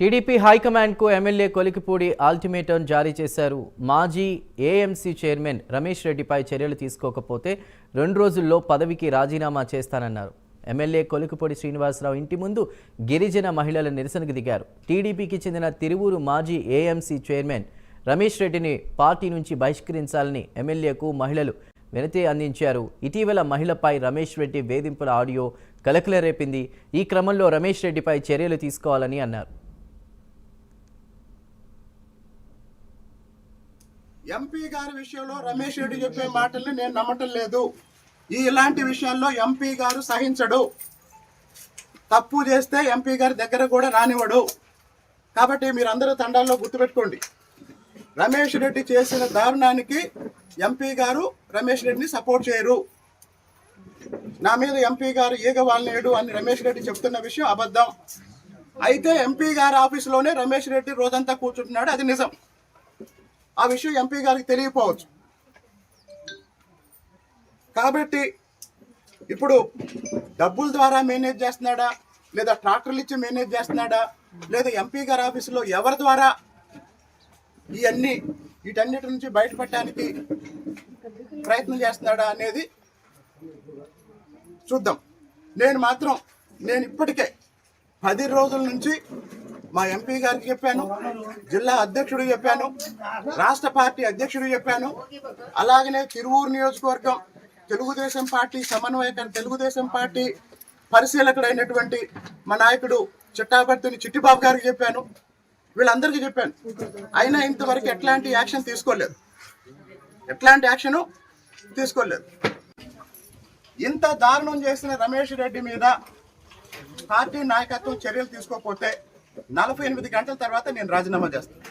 TDP హైకమాండ్కు MLA Kolikapudi ultimatum జారీ చేశారు. మాజీ ఏఎంసీ చైర్మన్ రమేష్ రెడ్డిపై చర్యలు తీసుకోకపోతే 2 రోజుల్లో పదవికి రాజీనామా చేస్తానన్నారు. ఎమ్మెల్యే కొలికిపూడి శ్రీనివాసరావు ఇంటి ముందు గిరిజన మహిళల నిరసనకు దిగారు. టీడీపీకి చెందిన తిరువూరు మాజీ ఏఎంసీ చైర్మన్ రమేష్ రెడ్డిని పార్టీ నుంచి బహిష్కరించాలని ఎమ్మెల్యేకు మహిళలు వినతి అందించారు. ఇటీవల మహిళపై రమేష్ రెడ్డి వేధింపుల ఆడియో కలకలరేపింది. ఈ క్రమంలో రమేష్ రెడ్డిపై చర్యలు తీసుకోవాలని అన్నారు. ఎంపీ గారి విషయంలో రమేష్ రెడ్డి చెప్పే మాటల్ని నేను నమ్మటం లేదు. ఇలాంటి విషయాల్లో ఎంపీ గారు సహించడు. తప్పు చేస్తే ఎంపీ గారి దగ్గర కూడా రానివ్వడు. కాబట్టి మీరందరూ తండాల్లో గుర్తుపెట్టుకోండి. రమేష్ రెడ్డి చేసిన దారుణానికి ఎంపీ గారు రమేష్ రెడ్డిని సపోర్ట్ చేయరు. నా మీద ఎంపీ గారు ఈగ వాళ్ళనేడు అని రమేష్ రెడ్డి చెప్తున్న విషయం అబద్ధం. అయితే ఎంపీ గారి ఆఫీసులోనే రమేష్ రెడ్డి రోజంతా కూర్చుంటున్నాడు, అది నిజం. ఆ విషయం ఎంపీ గారికి తెలియకపోవచ్చు. కాబట్టి ఇప్పుడు డబ్బుల ద్వారా మేనేజ్ చేస్తున్నాడా, లేదా ట్రాక్టర్లు ఇచ్చి మేనేజ్ చేస్తున్నాడా, లేదా ఎంపీ గారి ఆఫీసులో ఎవరి ద్వారా వీటన్నిటి నుంచి బయటపడటానికి ప్రయత్నం చేస్తున్నాడా అనేది చూద్దాం. నేను ఇప్పటికే 10 రోజుల నుంచి మా ఎంపీ గారికి చెప్పాను, జిల్లా అధ్యక్షుడు చెప్పాను, రాష్ట్ర పార్టీ అధ్యక్షుడు చెప్పాను. అలాగనే తిరువూరు నియోజకవర్గం తెలుగుదేశం పార్టీ సమన్వయకర్త, తెలుగుదేశం పార్టీ పరిశీలకుడైనటువంటి మా నాయకుడు చిట్టాపర్తిని చిట్టిబాబు గారికి చెప్పాను. వీళ్ళందరికీ చెప్పాను. అయినా ఇంతవరకు ఎట్లాంటి యాక్షన్ తీసుకోలేదు. ఇంత దారుణం చేసిన రమేష్ రెడ్డి మీద పార్టీ నాయకత్వం చర్యలు తీసుకోకపోతే 48 గంటల తర్వాత నేను రాజీనామా చేస్తాను.